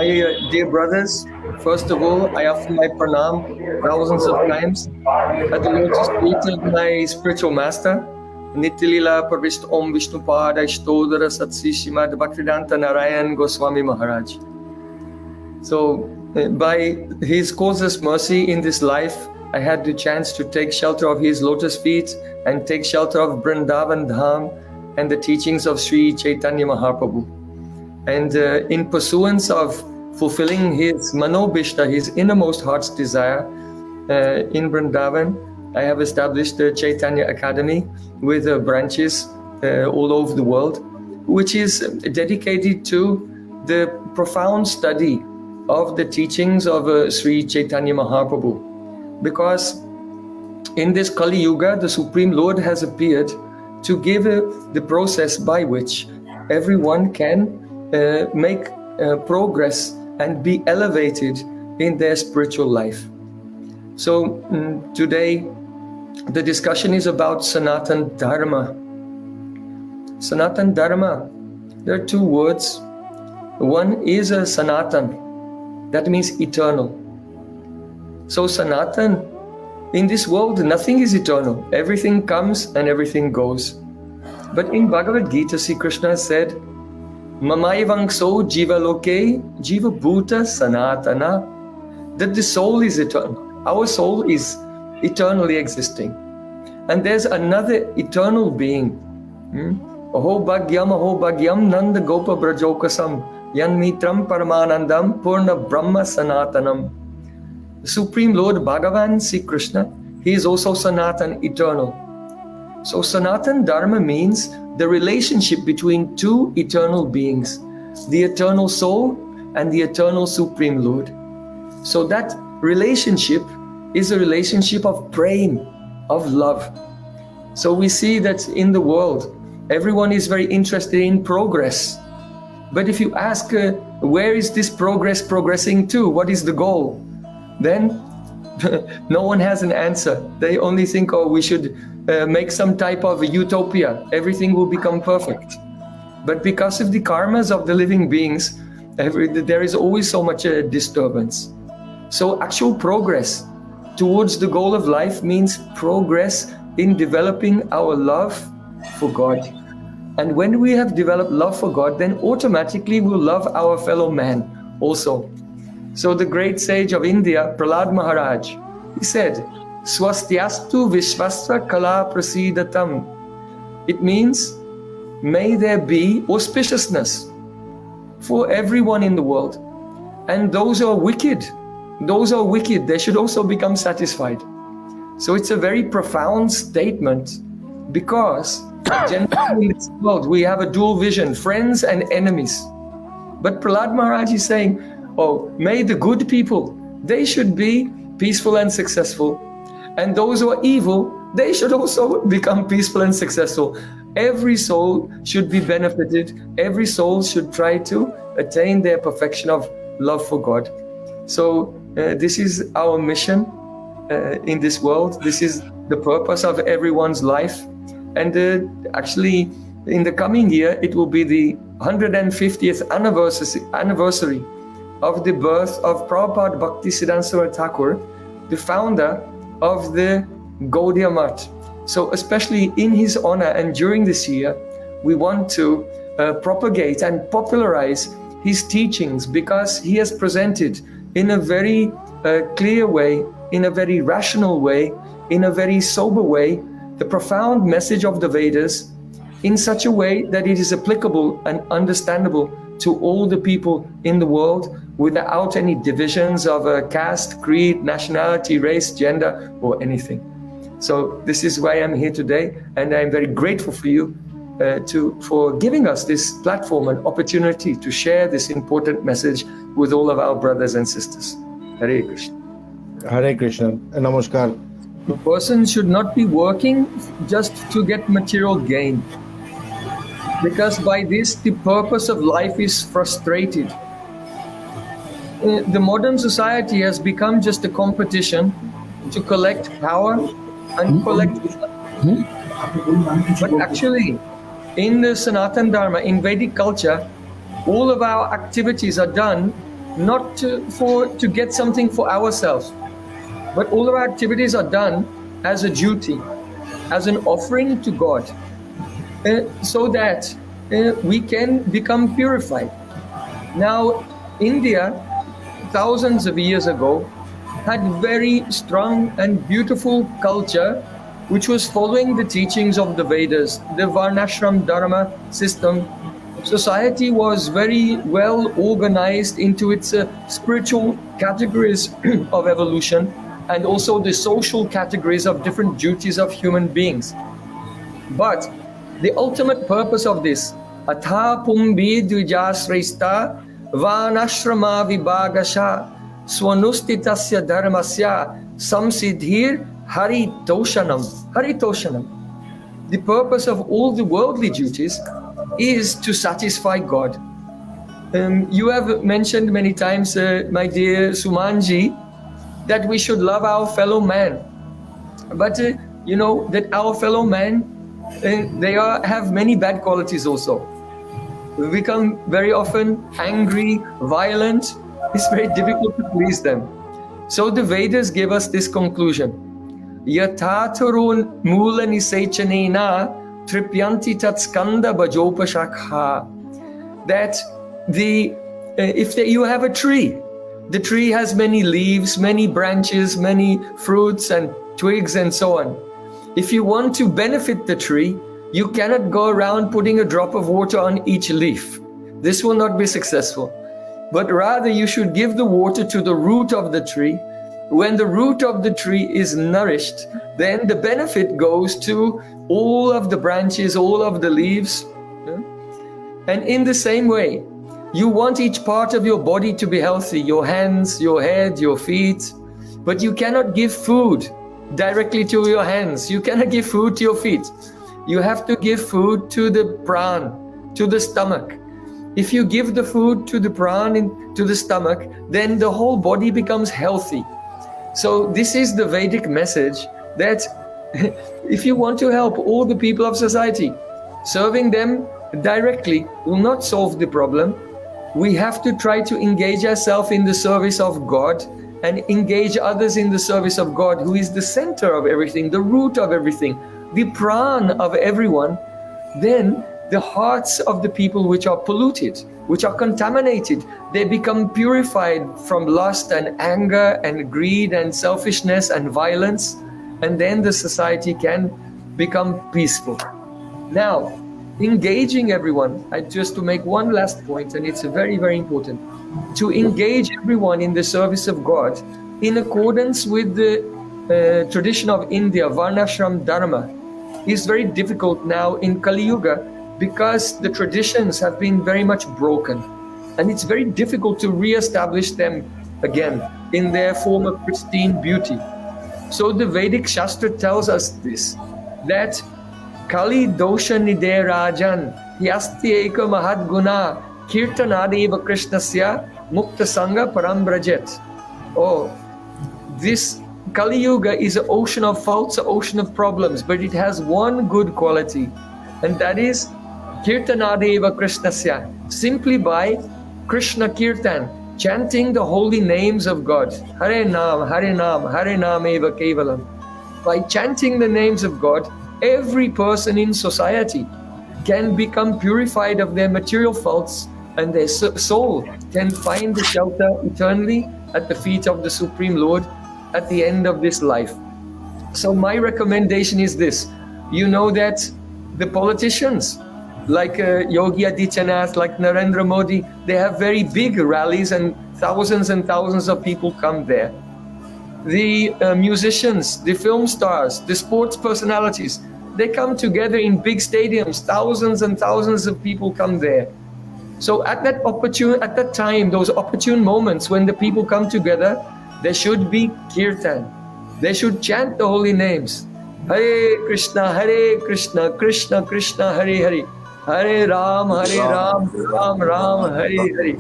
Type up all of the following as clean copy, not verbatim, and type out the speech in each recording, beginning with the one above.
My dear brothers, first of all, I offer my pranam thousands of times at the lotus feet of my spiritual master, Nitilila Parvist Om Vishnupada Shtodara Satsi Shrimad Bhaktivedanta Narayan Goswami Maharaj. So, by his causeless mercy in this life, I had the chance to take shelter of his lotus feet and take shelter of Vrindavan Dham and the teachings of Sri Chaitanya Mahaprabhu. And in pursuance of fulfilling his manobishta, his innermost heart's desire, in Vrindavan, I have established the Chaitanya Academy with branches all over the world, which is dedicated to the profound study of the teachings of Sri Chaitanya Mahaprabhu. Because in this Kali Yuga, the Supreme Lord has appeared to give the process by which everyone can make progress and be elevated in their spiritual life. So today, the discussion is about Sanatana Dharma. Sanatana Dharma, there are two words. One is a Sanatan, that means eternal. So Sanatan, in this world, nothing is eternal. Everything comes and everything goes. But in Bhagavad Gita, Sri Krishna said, Mamayavangso jiva loke jiva bhuta sanatana, that the soul is eternal. Our soul is eternally existing. And there's another eternal being. Aho bhagyam nanda gopa brajokasam yan mitram paramanandam purna brahma sanatanam. The Supreme Lord Bhagavan Sri Krishna, he is also Sanatan, eternal. So Sanatan Dharma means the relationship between two eternal beings, the eternal soul and the eternal Supreme Lord. So that relationship is a relationship of Prem, of love. So we see that in the world, everyone is very interested in progress. But if you ask, where is this progress progressing to? What is the goal? Then no one has an answer. They only think, oh, we should make some type of a utopia. Everything will become perfect. But because of the karmas of the living beings, there is always so much disturbance. So actual progress towards the goal of life means progress in developing our love for God. And when we have developed love for God, then automatically we'll love our fellow man also. So the great sage of India, Prahlad Maharaj, he said, Swastyastu Vishvasva Kala Prasidatam. It means, may there be auspiciousness for everyone in the world. And those who are wicked, they should also become satisfied. So it's a very profound statement, because generally in this world we have a dual vision, friends and enemies. But Prahlad Maharaj is saying, oh, may the good people, they should be peaceful and successful. And those who are evil, they should also become peaceful and successful. Every soul should be benefited. Every soul should try to attain their perfection of love for God. So this is our mission in this world. This is the purpose of everyone's life. And actually, in the coming year, it will be the 150th anniversary of the birth of Prabhupada Bhaktisiddhanta Saraswati Thakur, the founder of the Gaudiya Math. So especially in his honor and during this year, we want to propagate and popularize his teachings, because he has presented in a very clear way, in a very rational way, in a very sober way, the profound message of the Vedas in such a way that it is applicable and understandable to all the people in the world without any divisions of caste, creed, nationality, race, gender, or anything. So this is why I'm here today, and I'm very grateful for you for giving us this platform and opportunity to share this important message with all of our brothers and sisters. Hare Krishna. Hare Krishna. Namaskar. A person should not be working just to get material gain, because by this the purpose of life is frustrated. The modern society has become just a competition to collect power and collect wealth. But actually, in the Sanatana Dharma, in Vedic culture, all of our activities are done not to get something for ourselves, but all our activities are done as a duty, as an offering to God, so that we can become purified. Now, India, thousands of years ago, had very strong and beautiful culture which was following the teachings of the Vedas, the Varnashram Dharma system. Society was very well organized into its spiritual categories of evolution, and also the social categories of different duties of human beings. But the ultimate purpose of this, atha pumbi dvijasresta vanashrama vibhagasha swanustitasya dharmasya samsiddhir haritoshanam. Haritoshanam. The purpose of all the worldly duties is to satisfy God. You have mentioned many times, my dear Sumanji, that we should love our fellow man. But you know that our fellow man, they have many bad qualities also. We become very often angry, violent. It's very difficult to please them. So the Vedas give us this conclusion. Yathatarun mula nisechanena tripyanti tat skanda bhajopashakha. That you have a tree, the tree has many leaves, many branches, many fruits and twigs and so on. If you want to benefit the tree, you cannot go around putting a drop of water on each leaf. This will not be successful. But rather you should give the water to the root of the tree. When the root of the tree is nourished, then the benefit goes to all of the branches, all of the leaves. And in the same way, you want each part of your body to be healthy, your hands, your head, your feet, but you cannot give food directly to your hands. You cannot give food to your feet. You have to give food to the pran, to the stomach. If you give the food to the pran, to the stomach, then the whole body becomes healthy. So this is the Vedic message that if you want to help all the people of society, serving them directly will not solve the problem. We have to try to engage ourselves in the service of God and engage others in the service of God, who is the center of everything, the root of everything, the pran of everyone. Then the hearts of the people which are polluted, which are contaminated, they become purified from lust and anger and greed and selfishness and violence, and then the society can become peaceful. Now, engaging everyone, just to make one last point, and it's very, very important, to engage everyone in the service of God in accordance with the tradition of India, Varnashram Dharma, is very difficult now in Kali Yuga, because the traditions have been very much broken, and it's very difficult to re-establish them again in their former pristine beauty. So the Vedic Shastra tells us this, that Kali dosha nide rajan yasti eka mahad guna kirtanadeva krishnasya mukta sangha parambrajet. Oh, this Kali Yuga is an ocean of faults, an ocean of problems, but it has one good quality, and that is Kirtanadeva Krishnasya, simply by Krishna Kirtan, chanting the holy names of God. Hare Nam, Hare Nam, Hare Nam Eva Kevalam. By chanting the names of God, every person in society can become purified of their material faults, and their soul can find the shelter eternally at the feet of the Supreme Lord at the end of this life. So my recommendation is this. You know that the politicians, like Yogi Adityanath, like Narendra Modi, they have very big rallies and thousands of people come there. The musicians, the film stars, the sports personalities, they come together in big stadiums, thousands and thousands of people come there. So at that time, those opportune moments when the people come together, there should be kirtan. They should chant the holy names. Hare Krishna, Krishna Krishna, Hare Hare. Hare Ram, Ram Ram, Hare Hare.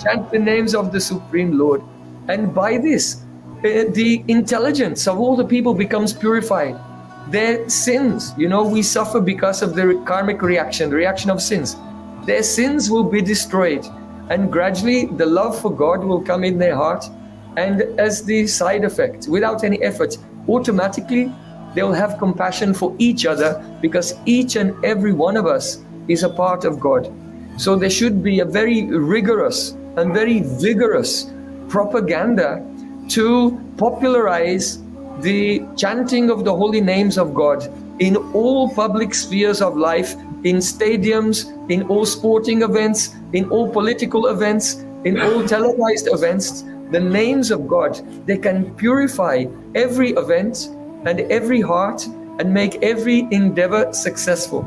Chant the names of the Supreme Lord. And by this, the intelligence of all the people becomes purified. Their sins, we suffer because of the karmic reaction, the reaction of sins. Their sins will be destroyed. and gradually the love for God will come in their heart, and as the side effect, without any effort, automatically they'll have compassion for each other, because each and every one of us is a part of God. So there should be a very rigorous and very vigorous propaganda to popularize the chanting of the holy names of God in all public spheres of life, in stadiums, in all sporting events, in all political events, in all televised events. The names of God, they can purify every event and every heart and make every endeavor successful.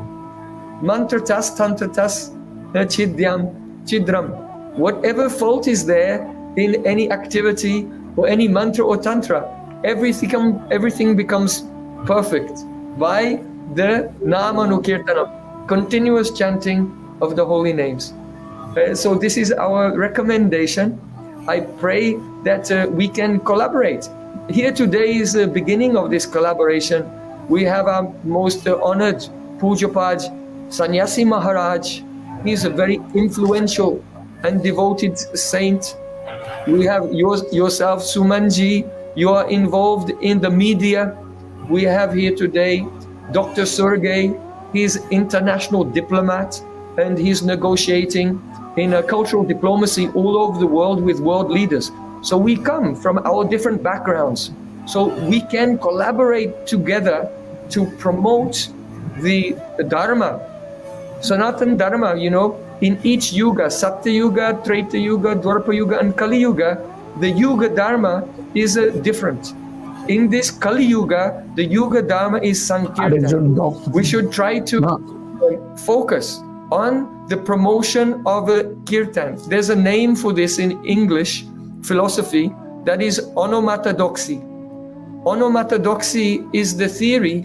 Mantratas, tantratas, chidyam, chidram. Whatever fault is there in any activity or any mantra or tantra, everything becomes perfect by the Namanukirtanam, continuous chanting of the holy names. So this is our recommendation. I pray that we can collaborate. Here today is the beginning of this collaboration. We have our most honored Pujapaj Sannyasi Maharaj. He is a very influential and devoted saint. We have yourself, Sumanji. You are involved in the media. We have here today Dr. Sergey. He's international diplomat, and he's negotiating in a cultural diplomacy all over the world with world leaders. So we come from our different backgrounds, so we can collaborate together to promote the Dharma, Sanatana Dharma, in each yuga, Satya Yuga, Treta Yuga, Dwarpa Yuga, and Kali Yuga, the Yuga Dharma is different. In this Kali Yuga, the Yuga Dharma is Sankirtan. We should try to focus on the promotion of Kirtan. There's a name for this in English philosophy, that is onomatodoxy. Onomatodoxy is the theory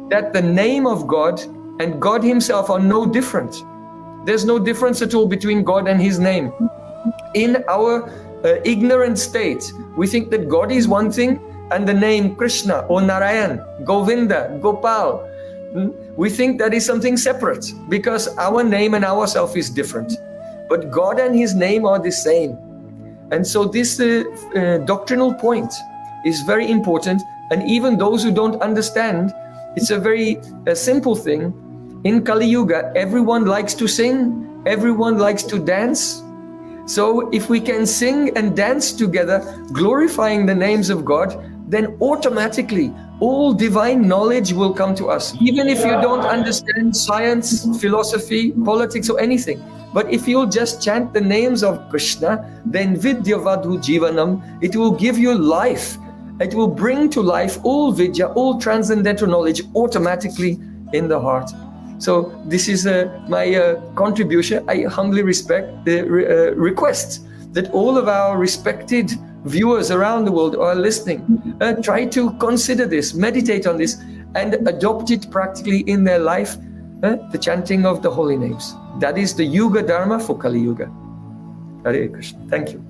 that the name of God and God himself are no different. There's no difference at all between God and his name. In our ignorant state, we think that God is one thing and the name Krishna or Narayan, Govinda, Gopal, we think that is something separate because our name and ourself is different. But God and his name are the same. And so this doctrinal point is very important. And even those who don't understand, it's a very simple thing. In Kali Yuga, everyone likes to sing, everyone likes to dance. So if we can sing and dance together, glorifying the names of God, then automatically all divine knowledge will come to us. Even if you don't understand science, philosophy, politics, or anything. But if you'll just chant the names of Krishna, then Vidya Vadhu Jivanam, it will give you life. It will bring to life all Vidya, all transcendental knowledge automatically in the heart. So this is my contribution. I humbly respect the request that all of our respected viewers around the world are listening. Try to consider this, meditate on this, and adopt it practically in their life, the chanting of the holy names. That is the Yuga Dharma for Kali Yuga. Hare Krishna. Thank you.